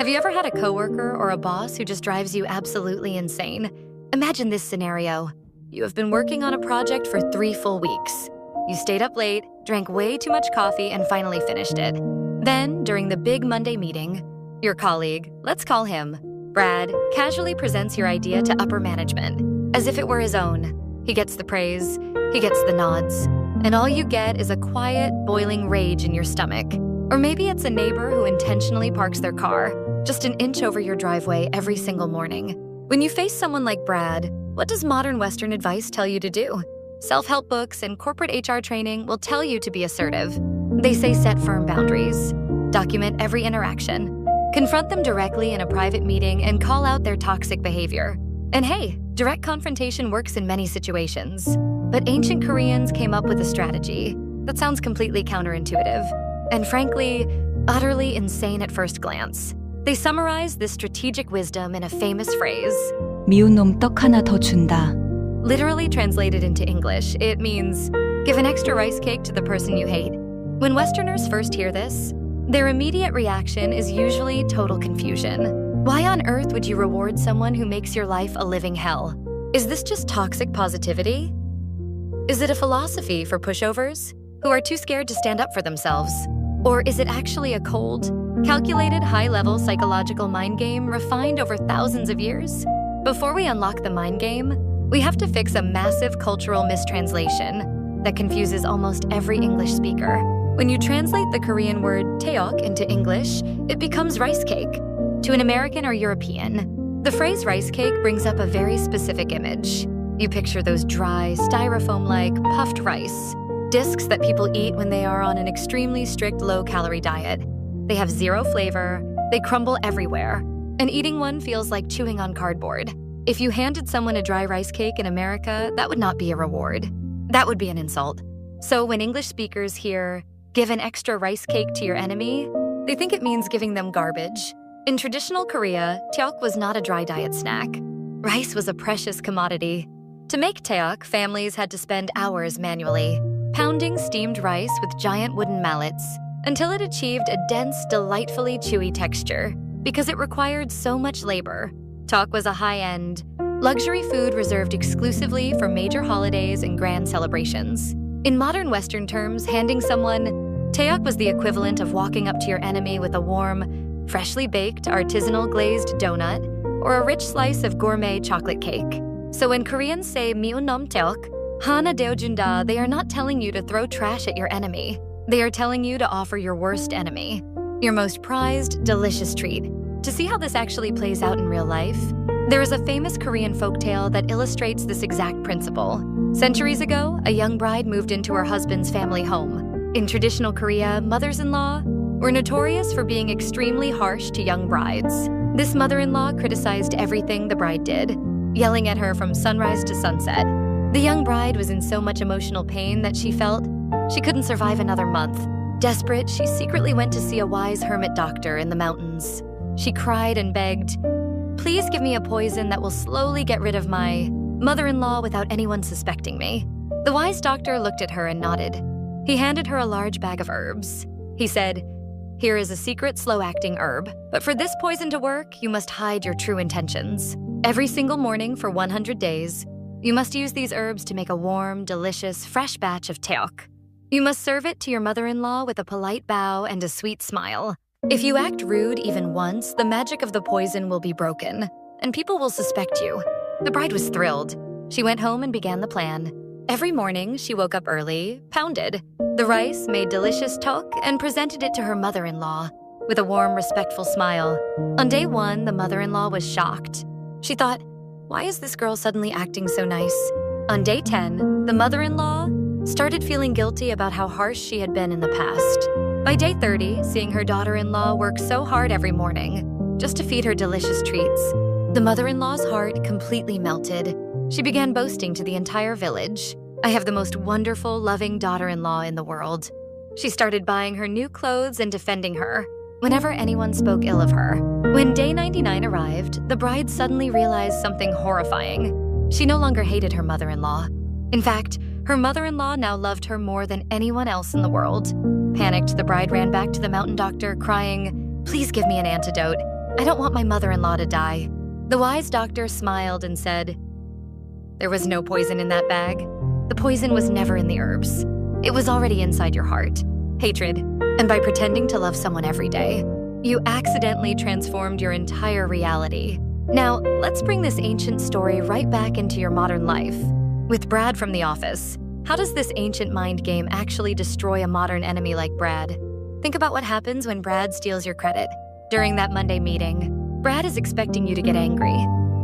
Have you ever had a coworker or a boss who just drives you absolutely insane? Imagine this scenario. You have been working on a project for 3 full weeks. You stayed up late, drank way too much coffee, and finally finished it. Then, during the big Monday meeting, your colleague, let's call him Brad, casually presents your idea to upper management, as if it were his own. He gets the praise, he gets the nods, and all you get is a quiet, boiling rage in your stomach. Or maybe it's a neighbor who intentionally parks their car just an inch over your driveway every single morning. When you face someone like Brad, what does modern Western advice tell you to do? Self-help books and corporate HR training will tell you to be assertive. They say set firm boundaries, document every interaction, confront them directly in a private meeting, and call out their toxic behavior. And hey, direct confrontation works in many situations. But ancient Koreans came up with a strategy that sounds completely counterintuitive, and frankly, utterly insane at first glance. They summarized this strategic wisdom in a famous phrase, 미운 놈 떡 하나 더 준다. Literally translated into English, it means, give an extra rice cake to the person you hate. When Westerners first hear this, their immediate reaction is usually total confusion. Why on earth would you reward someone who makes your life a living hell? Is this just toxic positivity? Is it a philosophy for pushovers who are too scared to stand up for themselves? Or is it actually a cold, calculated high-level psychological mind game refined over thousands of years? Before we unlock the mind game, we have to fix a massive cultural mistranslation that confuses almost every English speaker. When you translate the Korean word taeok into English, it becomes rice cake. To an American or European, the phrase rice cake brings up a very specific image. You picture those dry, styrofoam-like, puffed rice, discs that people eat when they are on an extremely strict low-calorie diet. They have zero flavor, they crumble everywhere, and eating one feels like chewing on cardboard. If you handed someone a dry rice cake in America, that would not be a reward. That would be an insult. So when English speakers hear, give an extra rice cake to your enemy, they think it means giving them garbage. In traditional Korea, taeok was not a dry diet snack. Rice was a precious commodity. To make taeok, families had to spend hours manually, pounding steamed rice with giant wooden mallets until it achieved a dense, delightfully chewy texture. Because it required so much labor, taeok was a high-end, luxury food reserved exclusively for major holidays and grand celebrations. In modern Western terms, handing someone taeok was the equivalent of walking up to your enemy with a warm, freshly baked, artisanal glazed donut or a rich slice of gourmet chocolate cake. So when Koreans say 미운 놈 taeok, 하나 되어준다, they are not telling you to throw trash at your enemy. They are telling you to offer your worst enemy, your most prized, delicious treat. To see how this actually plays out in real life, there is a famous Korean folktale that illustrates this exact principle. Centuries ago, a young bride moved into her husband's family home. In traditional Korea, mothers-in-law were notorious for being extremely harsh to young brides. This mother-in-law criticized everything the bride did, yelling at her from sunrise to sunset. The young bride was in so much emotional pain that she felt she couldn't survive another month. Desperate, she secretly went to see a wise hermit doctor in the mountains. She cried and begged, "Please give me a poison that will slowly get rid of my mother-in-law without anyone suspecting me." The wise doctor looked at her and nodded. He handed her a large bag of herbs. He said, "Here is a secret slow-acting herb, but for this poison to work, you must hide your true intentions. Every single morning for 100 days, you must use these herbs to make a warm, delicious, fresh batch of taeok. You must serve it to your mother-in-law with a polite bow and a sweet smile. If you act rude even once, the magic of the poison will be broken, and people will suspect you." The bride was thrilled. She went home and began the plan. Every morning, she woke up early, pounded the rice, made delicious taeok, and presented it to her mother-in-law with a warm, respectful smile. On day 1, the mother-in-law was shocked. She thought, why is this girl suddenly acting so nice? On day 10, the mother-in-law started feeling guilty about how harsh she had been in the past. By day 30, seeing her daughter-in-law work so hard every morning just to feed her delicious treats, the mother-in-law's heart completely melted. She began boasting to the entire village, "I have the most wonderful, loving daughter-in-law in the world." She started buying her new clothes and defending her whenever anyone spoke ill of her. When day 99 arrived, the bride suddenly realized something horrifying. She no longer hated her mother-in-law. In fact, her mother-in-law now loved her more than anyone else in the world. Panicked, the bride ran back to the mountain doctor, crying, "Please give me an antidote. I don't want my mother-in-law to die." The wise doctor smiled and said, "There was no poison in that bag. The poison was never in the herbs. It was already inside your heart. Hatred. And by pretending to love someone every day, you accidentally transformed your entire reality." Now, let's bring this ancient story right back into your modern life. With Brad from The Office, how does this ancient mind game actually destroy a modern enemy like Brad? Think about what happens when Brad steals your credit. During that Monday meeting, Brad is expecting you to get angry.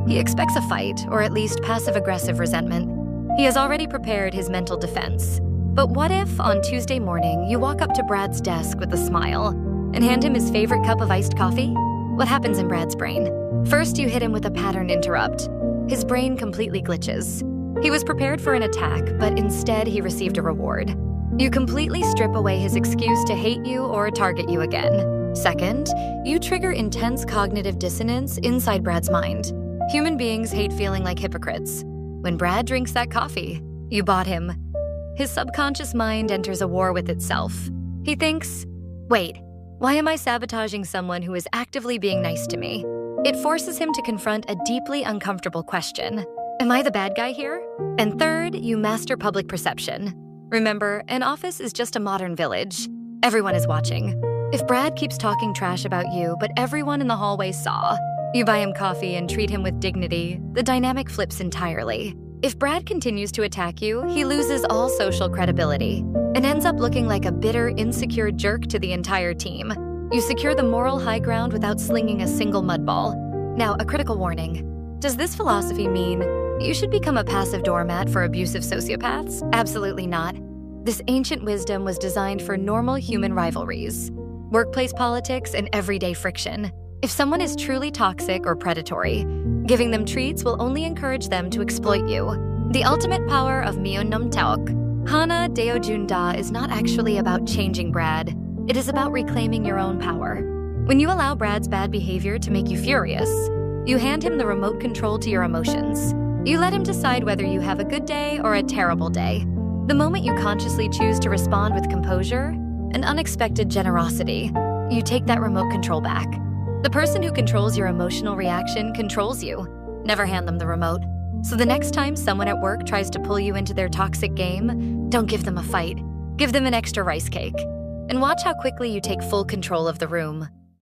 He expects a fight, or at least passive-aggressive resentment. He has already prepared his mental defense. But what if, on Tuesday morning, you walk up to Brad's desk with a smile and hand him his favorite cup of iced coffee? What happens in Brad's brain? First, you hit him with a pattern interrupt. His brain completely glitches. He was prepared for an attack, but instead he received a reward. You completely strip away his excuse to hate you or target you again. Second, you trigger intense cognitive dissonance inside Brad's mind. Human beings hate feeling like hypocrites. When Brad drinks that coffee, you bought him. His subconscious mind enters a war with itself. He thinks, "Wait, why am I sabotaging someone who is actively being nice to me?" It forces him to confront a deeply uncomfortable question. Am I the bad guy here? And third, you master public perception. Remember, an office is just a modern village. Everyone is watching. If Brad keeps talking trash about you, but everyone in the hallway saw, you buy him coffee and treat him with dignity, the dynamic flips entirely. If Brad continues to attack you, he loses all social credibility and ends up looking like a bitter, insecure jerk to the entire team. You secure the moral high ground without slinging a single mud ball. Now, a critical warning. Does this philosophy mean you should become a passive doormat for abusive sociopaths? Absolutely not. This ancient wisdom was designed for normal human rivalries, workplace politics, and everyday friction. If someone is truly toxic or predatory, giving them treats will only encourage them to exploit you. The ultimate power of Myeonnom Taok, Hana Deojunda, is not actually about changing Brad. It is about reclaiming your own power. When you allow Brad's bad behavior to make you furious, you hand him the remote control to your emotions. You let him decide whether you have a good day or a terrible day. The moment you consciously choose to respond with composure and unexpected generosity, you take that remote control back. The person who controls your emotional reaction controls you. Never hand them the remote. So the next time someone at work tries to pull you into their toxic game, don't give them a fight. Give them an extra rice cake. And watch how quickly you take full control of the room.